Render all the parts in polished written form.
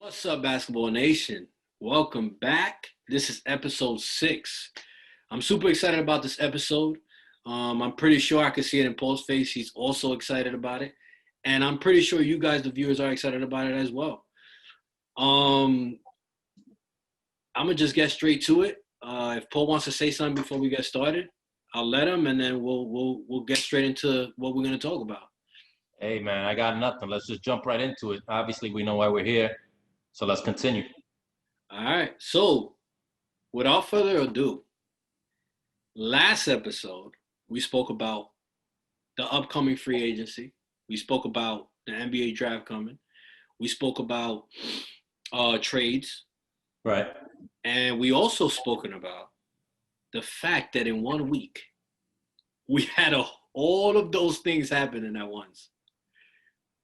What's up, Basketball Nation? Welcome back. This is episode 6. I'm super excited about this episode. I'm pretty sure I can see it in Paul's face. He's also excited about it. And I'm pretty sure you guys, the viewers, are excited about it as well. I'm going to just get straight to it. If Paul wants to say something before we get started, I'll let him, and then we'll get straight into what we're going to talk about. Hey, man, I got nothing. Let's just jump right into it. Obviously, we know why we're here. So let's continue. All right. So without further ado, last episode, we spoke about the upcoming free agency. We spoke about the NBA draft coming. We spoke about trades. Right. And we also spoken about the fact that in 1 week, we had all of those things happening at once.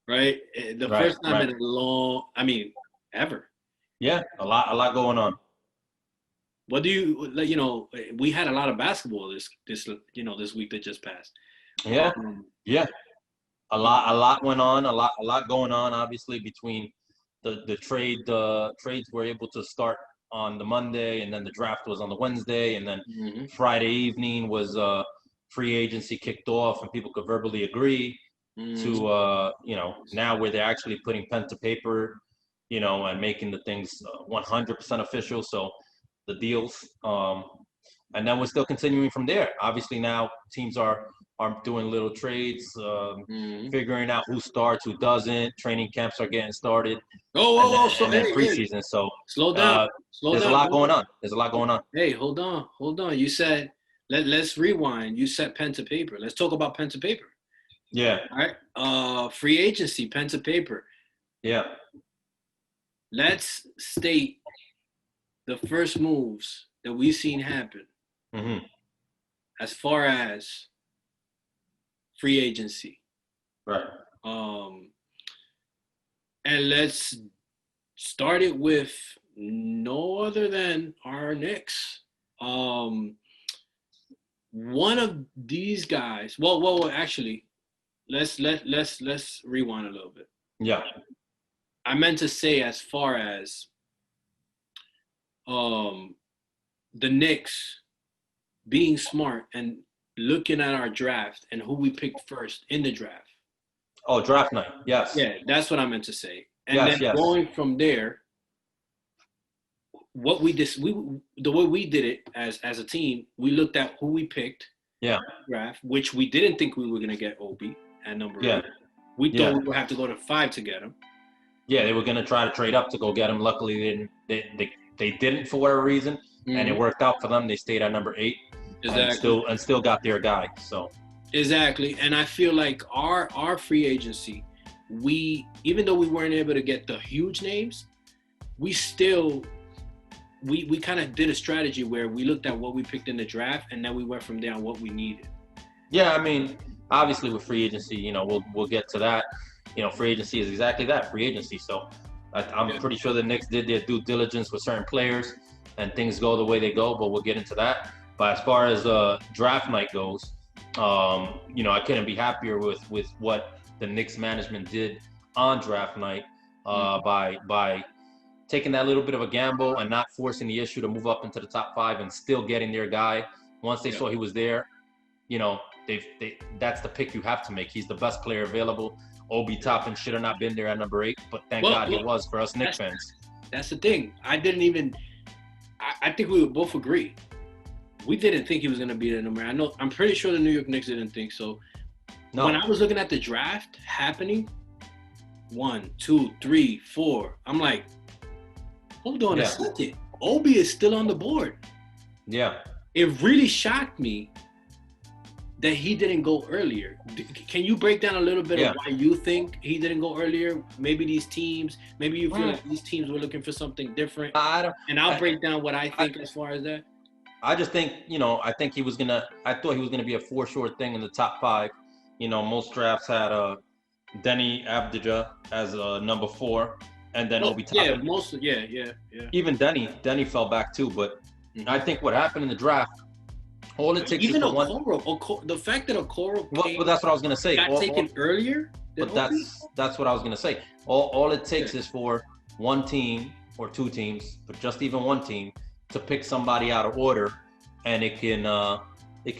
Right? The first time in a long, ever. Yeah, a lot going on. What do you we had a lot of basketball this week that just passed. Yeah. Yeah. A lot went on, a lot going on, obviously, between the trades were able to start on the Monday, and then the draft was on the Wednesday, and then Friday evening was free agency kicked off, and people could verbally agree to now where they're actually putting pen to paper, and making the things 100% official. So the deals, and then we're still continuing from there. Obviously now teams are doing little trades, figuring out who starts, who doesn't. Training camps are getting started. And then preseason. So slow down. There's a lot going on. There's a lot going on. Hey, hold on. You said let's rewind. You said pen to paper. Let's talk about pen to paper. Yeah. All right. Free agency, pen to paper. Yeah. Let's state the first moves that we've seen happen as far as free agency. Right. And let's start it with no other than our Knicks. One of these guys. Well, actually, let's rewind a little bit. Yeah. I meant to say as far as the Knicks being smart and looking at our draft and who we picked first in the draft. Oh, draft night. Yes. Yeah, that's what I meant to say. And going from there, what the way we did it as a team, we looked at who we picked. Yeah. Draft, which we didn't think we were gonna get Obi at number 8. We thought we would have to go to 5 to get him. Yeah, they were gonna try to trade up to go get him. Luckily, they didn't for whatever reason, and it worked out for them. They stayed at number 8, and still got their guy. So exactly, and I feel like our free agency, even though we weren't able to get the huge names, we kind of did a strategy where we looked at what we picked in the draft, and then we went from there on what we needed. Yeah, obviously with free agency, we'll get to that. Free agency is exactly that, free agency. So I'm pretty sure the Knicks did their due diligence with certain players, and things go the way they go, but we'll get into that. But as far as draft night goes, I couldn't be happier with what the Knicks management did on draft night by taking that little bit of a gamble and not forcing the issue to move up into the top 5 and still getting their guy. Once they saw he was there, that's the pick you have to make. He's the best player available. Obi Toppin should have not been there at number 8, but thank God he was for us Knicks fans. That's the thing. I think we would both agree. We didn't think he was going to be the number. I'm pretty sure the New York Knicks didn't think so. No. When I was looking at the draft happening, 1, 2, 3, 4, I'm like, hold on a second. Obi is still on the board. Yeah. It really shocked me that he didn't go earlier. Can you break down a little bit of why you think he didn't go earlier? Maybe you feel like these teams were looking for something different. I'll break down what I think as far as that. I just think, I thought he was going to be a for sure thing in the top 5. Most drafts had Denny Abdija as number 4, and then Obi Toppin. Even Denny fell back too, but I think what happened in the draft, all it takes even is for Okoro, the fact that Okoro well, that's what I was going to say. Got taken earlier. But that's what I was going to say. All it takes is for one team or two teams, but just even one team to pick somebody out of order, and it can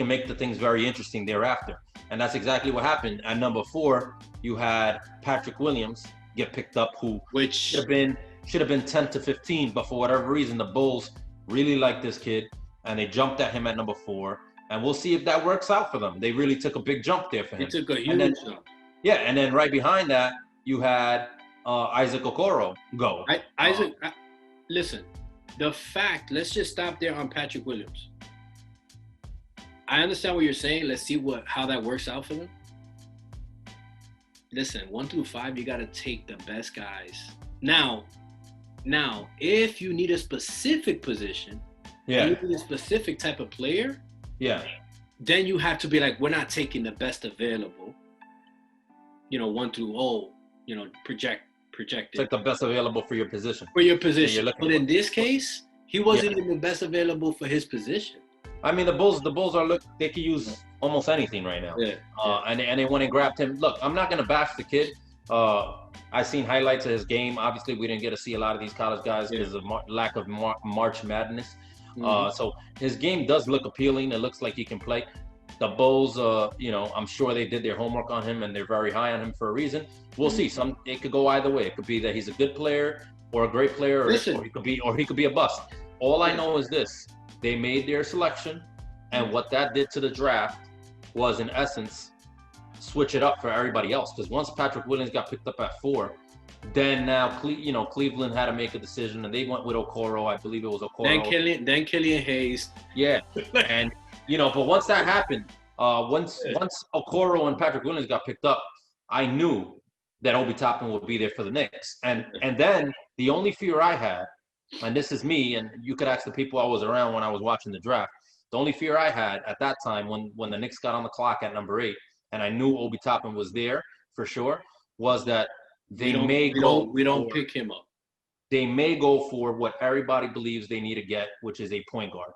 make the things very interesting thereafter. And that's exactly what happened. At number 4, you had Patrick Williams get picked up, who should have been 10 to 15, but for whatever reason, the Bulls really liked this kid, and they jumped at him at number 4. And we'll see if that works out for them. They really took a big jump there for him. He took a huge jump. Yeah, and then right behind that, you had Isaac Okoro go. Listen, let's just stop there on Patrick Williams. I understand what you're saying. Let's see how that works out for them. Listen, 1 through 5, you got to take the best guys. Now, if you need a specific position, you need a specific type of player, then you have to be like, we're not taking the best available. 1 through projected. It's like the best available for your position. But in this case, he wasn't even the best available for his position. I mean, the Bulls they could use almost anything right now. And they went and grabbed him. Look, I'm not going to bash the kid. I've seen highlights of his game. Obviously, we didn't get to see a lot of these college guys because of lack of March Madness. So his game does look appealing. It looks like he can play. The Bulls, I'm sure they did their homework on him, and they're very high on him for a reason. We'll see. It could go either way. It could be that he's a good player or a great player, or he could be a bust. All I know is this: they made their selection, and what that did to the draft was, in essence, switch it up for everybody else. Because once Patrick Williams got picked up at 4, then now Cleveland had to make a decision, and they went with Okoro. I believe it was Okoro. Then Killian Hayes. Yeah, and but once that happened, once Okoro and Patrick Williams got picked up, I knew that Obi Toppin would be there for the Knicks. And then the only fear I had, and this is me, and you could ask the people I was around when I was watching the draft, the only fear I had at that time when the Knicks got on the clock at number 8, and I knew Obi Toppin was there for sure, was that we don't pick him up. They may go for what everybody believes they need to get, which is a point guard.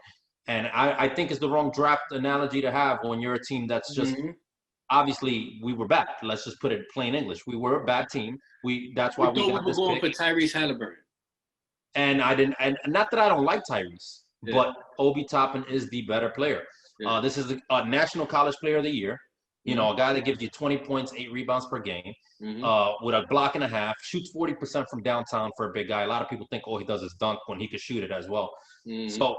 And I think it's the wrong draft analogy to have when you're a team that's just obviously we were bad. Let's just put it plain English. We were a bad team. That's why we got this going pick. for Tyrese Halliburton. And not that I don't like Tyrese, but Obi Toppin is the better player. This is a National College Player of the Year. A guy that gives you 20 points, 8 rebounds per game, with a block and a half, shoots 40% from downtown for a big guy. A lot of people think all he does is dunk when he could shoot it as well. So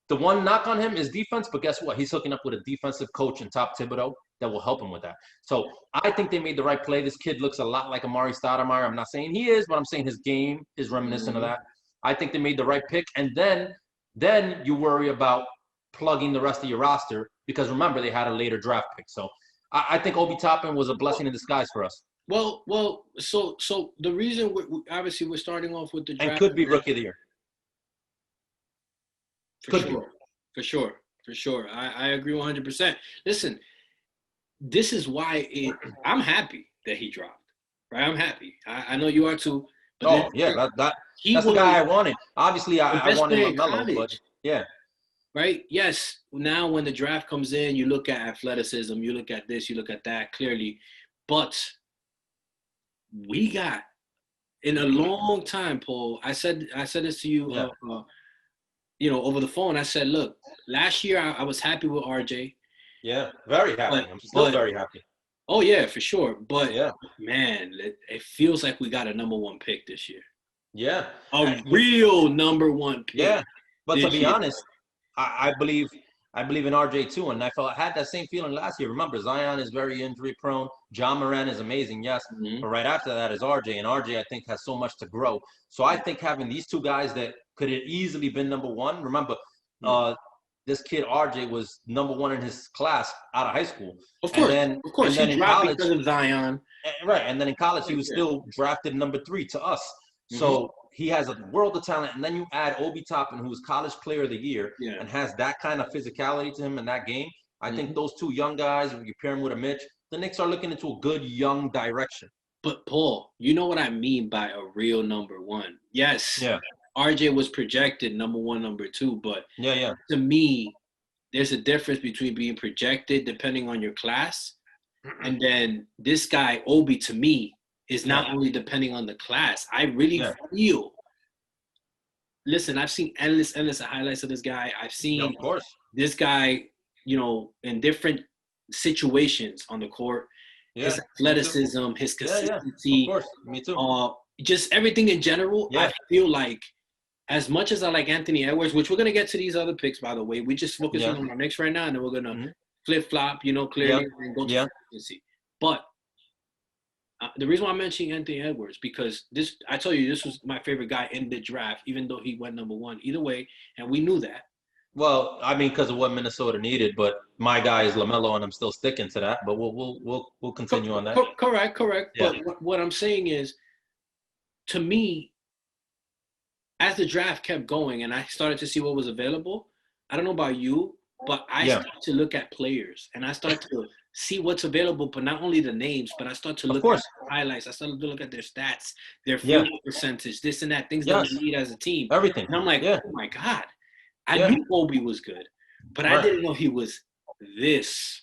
the one knock on him is defense, but guess what? He's hooking up with a defensive coach in Top Thibodeau that will help him with that. So I think they made the right play. This kid looks a lot like Amari Stoudemire. I'm not saying he is, but I'm saying his game is reminiscent of that. I think they made the right pick. And then you worry about plugging the rest of your roster because, remember, they had a later draft pick. So I think Obi Toppin was a blessing in disguise for us. Well, so the reason obviously we're starting off with the draft. And could be Rookie of the Year. For sure. I agree 100%. Listen, this is why I'm happy that he dropped. Right, I'm happy. I know you are too. But that's the guy I wanted. Obviously, I wanted LaMelo, but yeah. Right? Yes. Now, when the draft comes in, you look at athleticism, you look at this, you look at that clearly. But we got, in a long time, Paul, I said this to you, over the phone. I said, look, last year I was happy with RJ. Yeah, very happy. I'm still very happy. Oh, yeah, for sure. But, man, it feels like we got a number 1 pick this year. Yeah. A real number 1 pick. Yeah. But to be honest, I believe in RJ too, and I had that same feeling last year. Remember, Zion is very injury prone. John Moran is amazing, yes, but right after that is RJ, and RJ I think has so much to grow. So I think having these two guys that could have easily been number 1. Remember, this kid RJ was number 1 in his class out of high school. Of course, and then in college, because of Zion. Right, and then in college he was still drafted number 3 to us. So he has a world of talent, and then you add Obi Toppin, who's College Player of the Year, and has that kind of physicality to him in that game. I think those two young guys, when you pair them with a Mitch, the Knicks are looking into a good young direction. But Paul, you know what I mean by a real number 1. Yes, RJ was projected number 1, number 2, but to me, there's a difference between being projected depending on your class, and then this guy Obi, to me, is not only depending on the class. I really feel. Listen, I've seen endless highlights of this guy. I've seen of course. this guy, in different situations on the court. His athleticism, his consistency, of course, me too. Just everything in general. Yeah. I feel like, as much as I like Anthony Edwards, which we're gonna get to these other picks, by the way, we just focusing on our Knicks right now, and then we're gonna flip flop, clearly, and go to free agency. But the reason why I'm mentioning Anthony Edwards, because I told you this was my favorite guy in the draft, even though he went number 1. Either way, and we knew that. Well, I mean, because of what Minnesota needed, but my guy is LaMelo, and I'm still sticking to that. But we'll continue on that. Correct. Yeah. But what I'm saying is, to me, as the draft kept going and I started to see what was available, I don't know about you, but I started to look at players and I started to see what's available, but not only the names, but I start to look at highlights. I started to look at their stats, their field percentage, this and that, things that we need as a team. Everything. And I'm like, oh my God. I knew Obi was good, but I didn't know he was this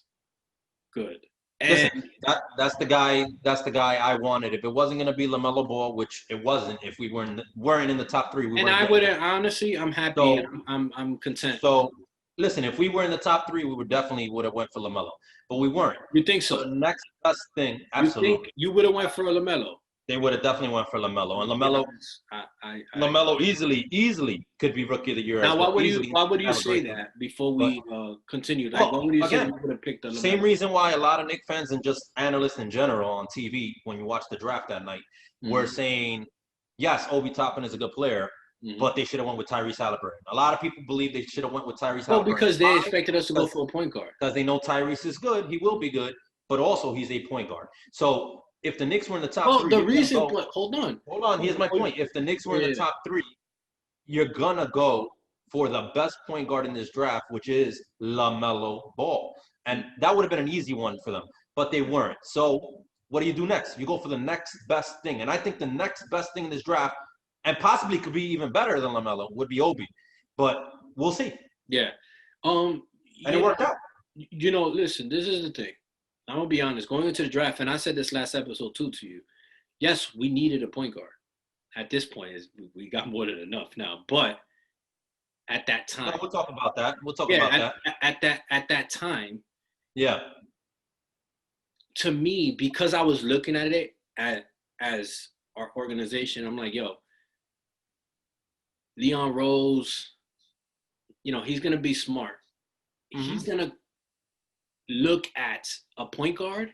good. And listen, that's the guy I wanted. If it wasn't going to be LaMelo Ball, which it wasn't, if we weren't in the top 3, I wouldn't, honestly, I'm happy. So, I'm content. So listen, if we were in the top 3, we would have went for LaMelo, but we weren't. You think so? The next best thing, absolutely. You think you would have went for LaMelo? They would have definitely went for LaMelo, and LaMelo easily could be Rookie of the Year. Now, why would you say that before we continue? Like, why would you say you would have picked LaMelo? Same reason why a lot of Knicks fans and just analysts in general on TV, when you watch the draft that night, were saying, yes, Obi Toppin is a good player, but they should have went with Tyrese Halliburton. A lot of people believe they should have went with Tyrese Halliburton. Well, because they expected us to go for a point guard. Because they know Tyrese is good. He will be good, but also he's a point guard. So if the Knicks were in the top 3, hold on. Here's my point. If the Knicks were in the top 3, you're gonna go for the best point guard in this draft, which is LaMelo Ball, and that would have been an easy one for them, but they weren't. So what do you do next? You go for the next best thing, and I think the next best thing in this draft, and possibly could be even better than LaMelo, would be Obi, but we'll see. Yeah, and it worked out. Listen, this is the thing. I'm going to be honest. Going into the draft, and I said this last episode too to you, yes, we needed a point guard. At this point, we got more than enough now. But at that time. No, we'll talk about that. At that time. Yeah. To me, because I was looking at it as our organization, I'm like, yo, Leon Rose, he's going to be smart. He's going to look at a point guard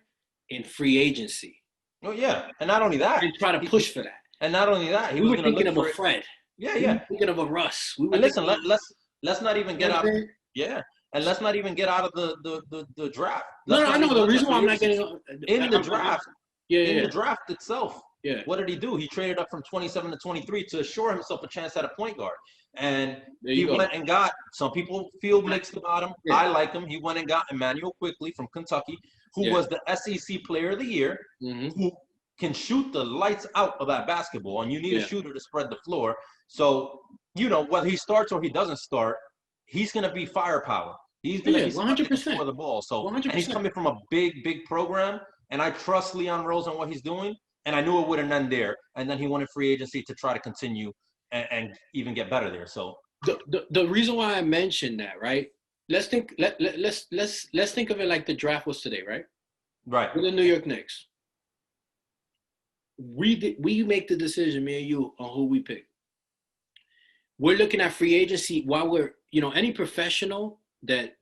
in free agency. Oh yeah, and not only that, and try to push for that. And not only that, we were thinking of a Fred. Yeah. We were thinking of a Russ. And listen, let's not even get out. And let's not even get out of the draft. I know the reason why I'm not getting in the draft. In the draft itself. Yeah. What did he do? He traded up from 27 to 23 to assure himself a chance at a point guard. And he went and got, some people feel mixed about him. Yeah. I like him. He went and got Emmanuel Quickly from Kentucky, who was the SEC Player of the Year, who can shoot the lights out of that basketball. And you need a shooter to spread the floor. So, whether he starts or he doesn't start, he's going to be firepower. He's going to be 100% for the ball. So, 100%. And he's coming from a big program. And I trust Leon Rose on what he's doing. And I knew it wouldn't end there. And then he wanted free agency to try to continue and even get better there. So the reason why I mentioned that, right? Let's think of it like the draft was today, right? Right. With the New York Knicks. We make the decision, me and you, on who we pick. We're looking at free agency while we're, any professional that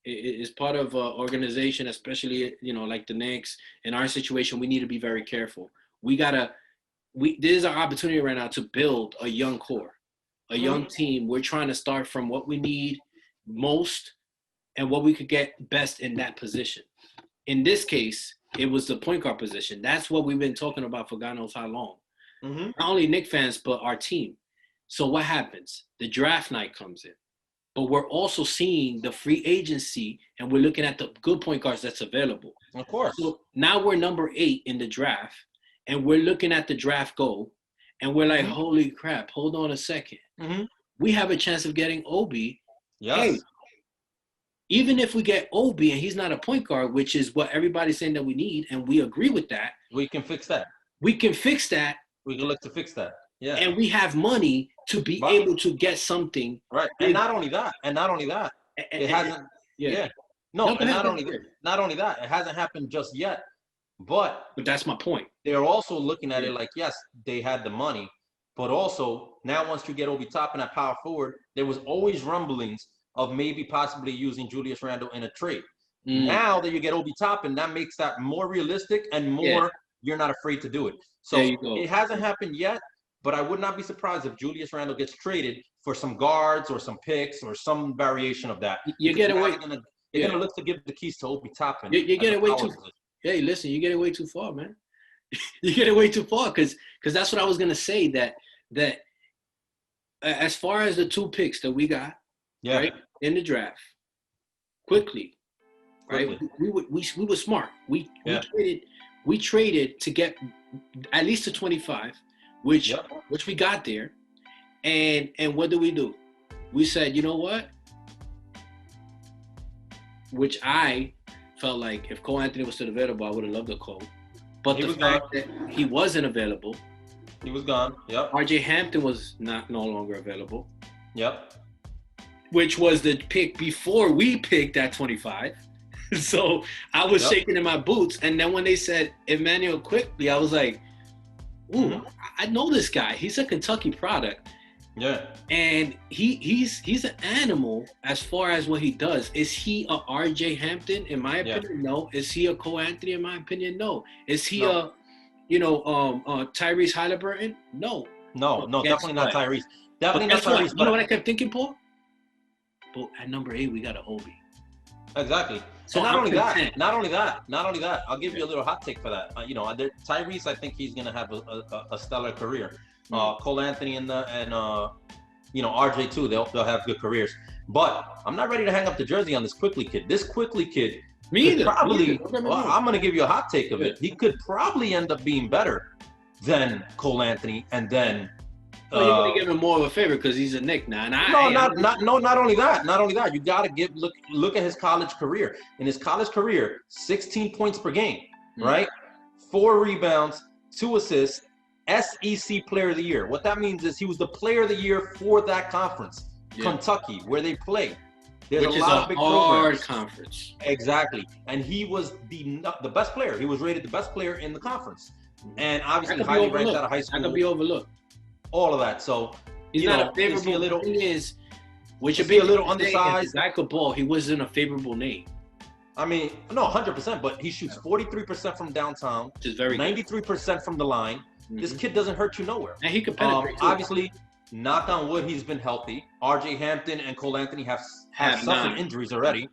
is part of an organization, especially, like the Knicks. In our situation, we need to be very careful. This is our opportunity right now to build a young core, a young team. We're trying to start from what we need most and what we could get best in that position. In this case, it was the point guard position. That's what we've been talking about for God knows how long. Not only Knicks fans, but our team. So what happens? The draft night comes in. But we're also seeing the free agency, and we're looking at the good point guards that's available. Of course. So now we're number 8 in the draft, and we're looking at the draft go, and we're like, holy crap, hold on a second. We have a chance of getting Obi. Yes. Hey, even if we get Obi and he's not a point guard, which is what everybody's saying that we need, and we agree with that, we can fix that. We can fix that. We can look to fix that. Yeah. And we have money to be able to get something. Right. And not only that, it hasn't. Yeah. No, and not only that, it hasn't happened just yet. But that's my point. They're also looking at it like, yes, they had the money, but also now once you get Obi Toppin at power forward, there was always rumblings of maybe possibly using Julius Randle in a trade. Now that you get Obi Toppin, that makes that more realistic and more you're not afraid to do it. So it hasn't happened yet, but I would not be surprised if Julius Randle gets traded for some guards or some picks or some variation of that. You get away. They're gonna look to give the keys to Obi Toppin. You get away too. Hey, listen, you get away too far, man. You get away too far because that's what I was gonna say. That as far as the 2 picks that we got, right in the draft, quickly. Right, we were smart. We traded to get at least to 25, which we got there, and what do? We said, you know what? Which I felt like if Cole Anthony was still available, I would have loved the Cole. But the fact that he wasn't available, he was gone. Yep. RJ Hampton was no longer available. Yep. Which was the pick before we picked at 25. So I was shaking in my boots, and then when they said Emmanuel Quickly, I was like, "Ooh, I know this guy. He's a Kentucky product." Yeah. And he's an animal as far as what he does. Is he a RJ Hampton? In my opinion, no. Is he a Cole Anthony? In my opinion, no. Is he a Tyrese Halliburton? No. No, definitely not Tyrese. Definitely not Tyrese. You know what I kept thinking, Paul? But at number 8, we got an Obi. Exactly. So not only that, I'll give you a little hot take for that. Tyrese, I think he's gonna have a stellar career. Cole Anthony and RJ too. They'll have good careers. But I'm not ready to hang up the jersey on this Quickly kid. This Quickly kid, I'm gonna give you a hot take of it. He could probably end up being better than Cole Anthony, and then. You're gonna give him more of a favor because he's a Knick now. Not only that. You gotta look at his college career. In his college career, 16 points per game, right? 4 rebounds, 2 assists, SEC Player of the Year. What that means is he was the Player of the Year for that conference, Kentucky, where they play. There's a lot of big hard conference. Exactly, and he was the best player. He was rated the best player in the conference, and obviously highly ranked out of high school. That could be overlooked. All of that. So he's not a favorable. Which should be a little undersized. Guy could ball. He wasn't a favorable name. I mean, no, 100%. But he shoots 43% from downtown, which is very 93% from the line. This kid doesn't hurt you nowhere. And he could penetrate. Obviously, knock on wood, he's been healthy. RJ Hampton and Cole Anthony have suffered injuries already.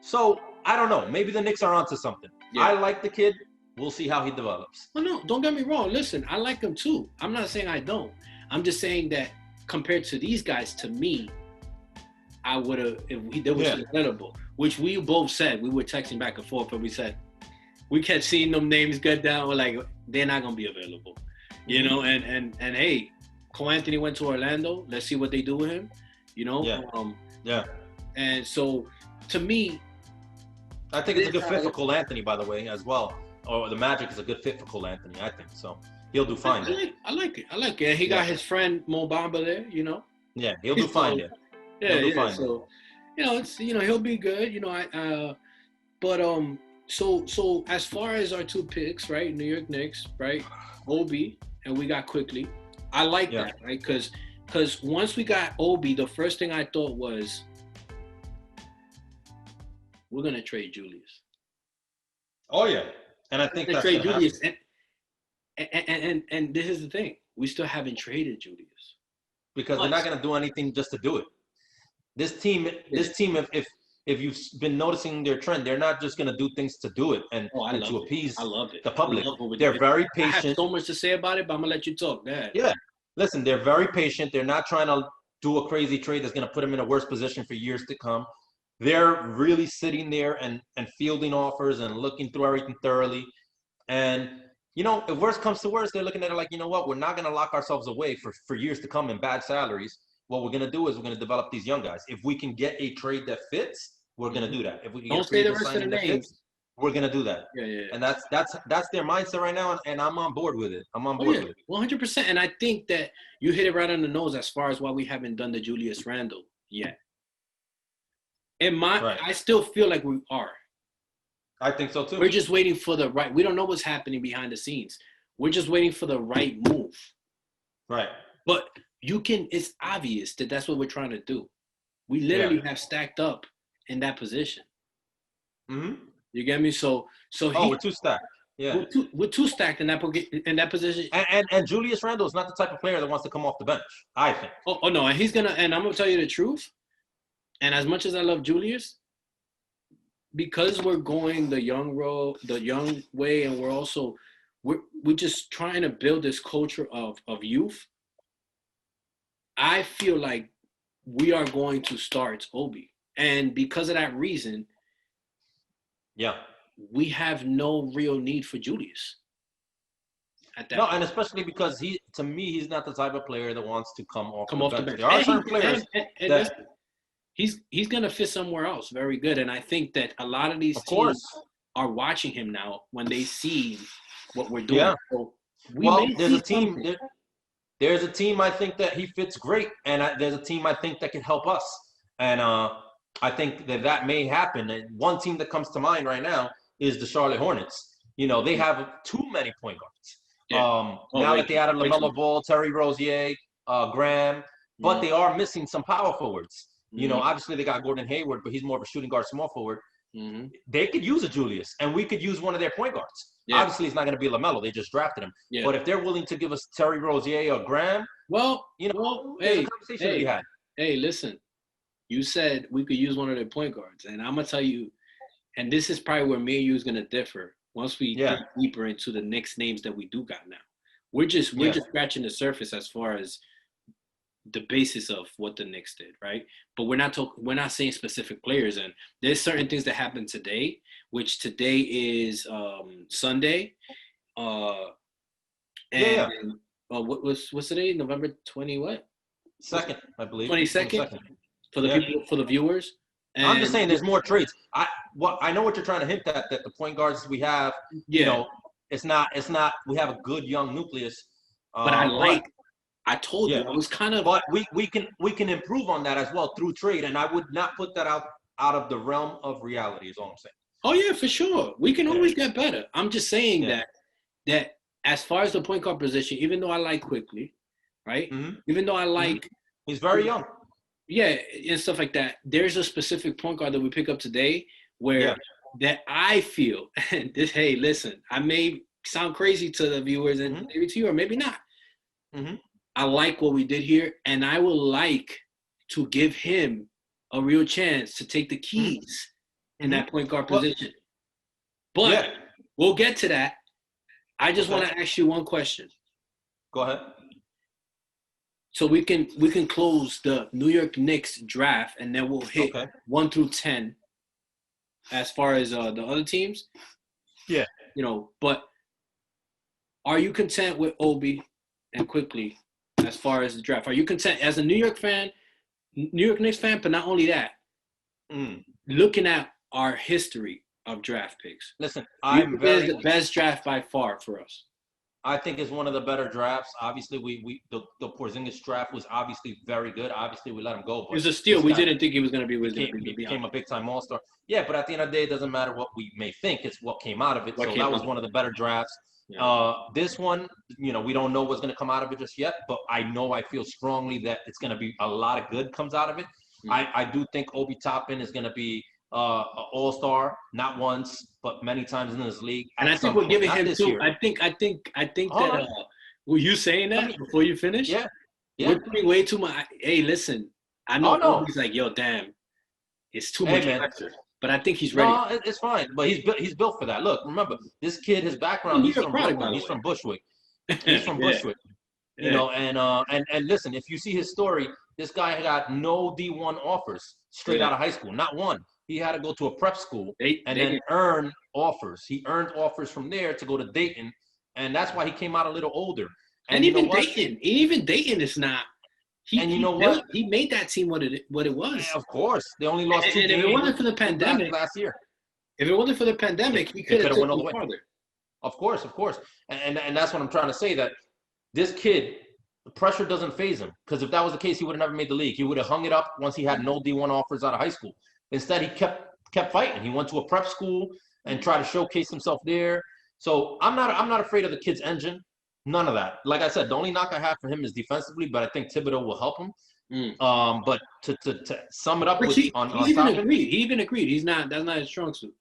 So I don't know. Maybe the Knicks are onto something. I like the kid. We'll see how he develops. Well, no, don't get me wrong. Listen, I like him too. I'm not saying I don't. I'm just saying that compared to these guys, to me, I would have, if there was available, which we both said, we were texting back and forth, but we said, we kept seeing them names get down. We're like, they're not going to be available, you know? And hey, Cole Anthony went to Orlando. Let's see what they do with him, you know? And so, to me, I think it's a good fit for Cole Anthony, by the way, as well. Or the Magic is a good fit for Cole Anthony, I think. So he'll do fine. I like it. And he got his friend Mo Bamba there, you know. Yeah, he'll do fine there. Fine. So, he'll be good. So as far as our 2 picks, right? New York Knicks, right? Obi, and we got Quickly. I like that, right? Because once we got Obi, the first thing I thought was, we're gonna trade Julius. Oh yeah. And I think that's trade Julius, and this is the thing: we still haven't traded Julius because they're not going to do anything just to do it. This team, if you've been noticing their trend, they're not just going to do things to do it and to appease the public. They're very patient. I have so much to say about it, but I'm gonna let you talk. Yeah, listen, they're very patient. They're not trying to do a crazy trade that's going to put them in a worse position for years to come. They're really sitting there and fielding offers and looking through everything thoroughly. And, if worst comes to worst, they're looking at it like, you know what, we're not going to lock ourselves away for years to come in bad salaries. What we're going to do is we're going to develop these young guys. If we can get a trade that fits, we're gonna do that. If we can Don't get a say free the agent rest of the signing that names. fits, we're gonna do that. Yeah. And that's their mindset right now, and I'm on board with it. I'm on Oh board yeah, with it. 100%. And I think that you hit it right on the nose as far as why we haven't done the Julius Randle yet. Right. I still feel like we are. I think so too. We're just waiting for the right. We don't know what's happening behind the scenes. We're just waiting for the right move. Right. But it's obvious that that's what we're trying to do. We literally have stacked up in that position. Mm-hmm. You get me? So we're too stacked. Yeah. We're too stacked in that position. And Julius Randle is not the type of player that wants to come off the bench, I think. Oh no, and I'm gonna tell you the truth. And as much as I love Julius, because we're going the young way, and we're just trying to build this culture of youth. I feel like we are going to start Obi, and because of that reason, we have no real need for Julius. And especially because he's not the type of player that wants to come off the bench. There are certain players that he's gonna fit somewhere else very good, and I think that a lot of these teams are watching him now when they see what we're doing. Yeah. So there's a team I think that he fits great, and there's a team I think that can help us, and I think that may happen. And one team that comes to mind right now is the Charlotte Hornets. They have too many point guards. Yeah. Now that they added LaMelo Ball, Terry Rozier, Graham, but they are missing some power forwards. Obviously they got Gordon Hayward, but he's more of a shooting guard, small forward. Mm-hmm. They could use a Julius, and we could use one of their point guards. Yeah. Obviously, it's not going to be LaMelo. They just drafted him. Yeah. But if they're willing to give us Terry Rozier or Graham, there's a conversation to be had. Hey, listen. You said we could use one of their point guards, and I'm going to tell you, and this is probably where me and you is going to differ once we get deeper into the next names that we do got now. We're just scratching the surface as far as the basis of what the Knicks did, right? But we're not saying specific players, and there's certain things that happened today, which today is Sunday, what's today? November 20 what? 2nd, I believe. 22nd for the people, for the viewers. And I'm just saying, there's more trades. I know what you're trying to hint at, that the point guards we have, it's not. We have a good young nucleus. But I told you, I was kind of. But we can improve on that as well through trade, and I would not put that out of the realm of reality. Is all I'm saying. Oh yeah, for sure. We can always get better. I'm just saying that as far as the point guard position, even though I like Quickly, right? Mm-hmm. Even though I like, he's very young. Yeah, and stuff like that. There's a specific point guard that we pick up today where that I feel, and this. Hey, listen, I may sound crazy to the viewers, and maybe to you, or maybe not. Mm-hmm. I like what we did here, and I would like to give him a real chance to take the keys in that point guard position. But we'll get to that. I just want to ask you one question. Go ahead. So we can close the New York Knicks draft, and then we'll hit 1 through 10 as far as the other teams. Yeah. But are you content with Obi and Quickly as far as the draft? Are you content as a New York Knicks fan, but not only that, looking at our history of draft picks? Listen, it's the best draft by far for us. I think it's one of the better drafts. Obviously, the Porzingis draft was obviously very good. Obviously, we let him go. But it was a steal. We didn't think he was going to be with him. He became a big-time all-star. Yeah, but at the end of the day, it doesn't matter what we may think. It's what came out of it. So that was one of the better drafts. Yeah. This one, we don't know what's going to come out of it just yet, but I feel strongly that it's going to be a lot of good comes out of it. Mm-hmm. I do think Obi Toppin is going to be an all-star, not once, but many times in this league. And I think we're giving him two. I think that were you saying that before you finish? Yeah. We're putting way too much. Hey, listen, I know he's like, yo, damn, it's too much pressure. But I think he's ready. No, it's fine. But he's built for that. Look, remember, this kid, his background, he's from Brooklyn. He's from Bushwick. He's from Bushwick. And listen, if you see his story, this guy got no D1 offers straight out of high school. Not one. He had to go to a prep school and then earn offers. He earned offers from there to go to Dayton, and that's why he came out a little older. And even Dayton is not And you know what? He made that team what it was. Yeah, of course, they only lost two And games. if it wasn't for the pandemic, last year, if it wasn't for the pandemic, he they could have went all the taken way. farther. Of course, and that's what I'm trying to say. That this kid, the pressure doesn't faze him. Because if that was the case, he would have never made the league. He would have hung it up once he had no D1 offers out of high school. Instead, he kept fighting. He went to a prep school and tried to showcase himself there. So I'm not afraid of the kid's engine. None of that. Like I said, the only knock I have for him is defensively, but I think Thibodeau will help him. But to sum it up, he even agreed. That's not his strong suit.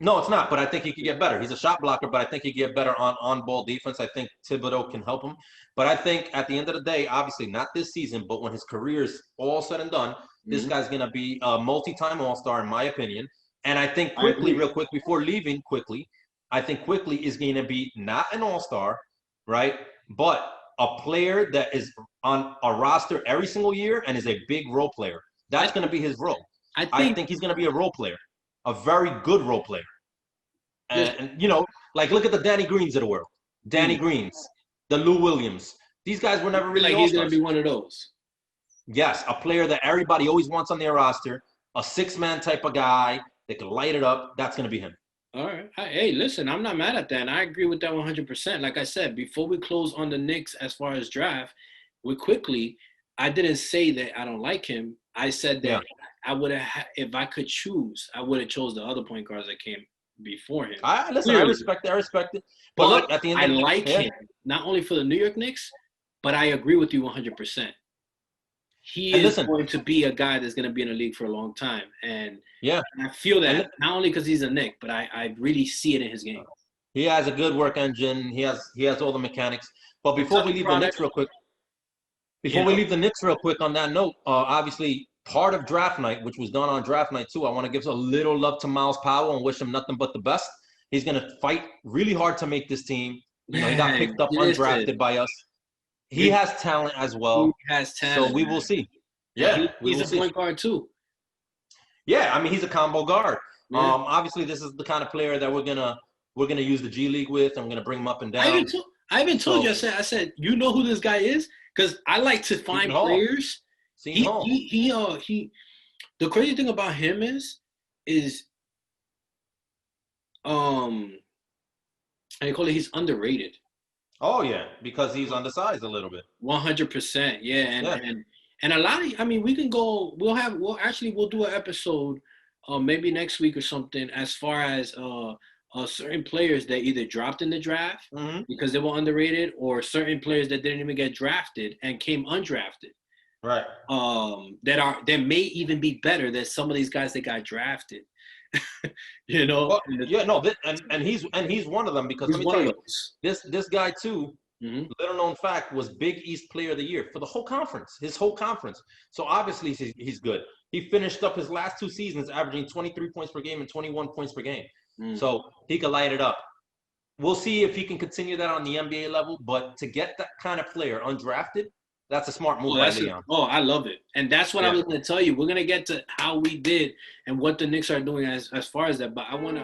No, it's not, but I think he could get better. He's a shot blocker, but I think he could get better on ball defense. I think Thibodeau can help him. But I think at the end of the day, obviously not this season, but when his career is all said and done, this guy's going to be a multi-time All-Star, in my opinion. And I think real quick, before leaving I think Quickly is going to be not an All-Star, right? But a player that is on a roster every single year and is a big role player. That's going to be his role. I think he's going to be a role player. A very good role player. And you know, like look at the Danny Greens of the world. Danny Greens, the Lou Williams. These guys were never really He's going to be one of those. Yes, a player that everybody always wants on their roster, a six-man type of guy that can light it up. That's going to be him. All right. Hey, listen, I'm not mad at that. And I agree with that 100%. Like I said, before we close on the Knicks as far as draft, Quickly, I didn't say that I don't like him. I said that I would have, if I could choose, I would have chose the other point guards that came before him. I respect it. But look, at the end of the day, him, not only for the New York Knicks, but I agree with you 100%. He is going to be a guy that's going to be in the league for a long time. And I feel that not only because he's a Knick, but I really see it in his game. He has a good work engine. He has all the mechanics. But before we leave the Knicks real quick, on that note, obviously part of draft night, which was done on draft night too, I want to give a little love to Miles Powell and wish him nothing but the best. He's going to fight really hard to make this team. You know, he got picked up undrafted by us. He has talent as well. He has talent. So we will see. He's a point guard too. Yeah, I mean he's a combo guard. Yeah. Obviously this is the kind of player that we're gonna use the G League with. I'm gonna bring him up and down. I even told you. I said, you know who this guy is? Because I like to find players. The crazy thing about him is I call it he's underrated. Oh yeah, because he's undersized a little bit. 100%, yeah, and a lot of, I mean, we can go. We'll do an episode, maybe next week or something, as far as certain players that either dropped in the draft because they were underrated, or certain players that didn't even get drafted and came undrafted. Right. That may even be better than some of these guys that got drafted. You know. Well, and he's one of them, because let me tell you, this guy too. Little known fact, was Big East Player of the Year for the whole conference, his whole conference. So obviously he's good. He finished up his last two seasons averaging 23 points per game and 21 points per game. So he could light it up. We'll see if he can continue that on the NBA level. But to get that kind of player undrafted, that's a smart move by Leon. I love it. And that's what I was going to tell you. We're going to get to how we did and what the Knicks are doing as far as that. But I want to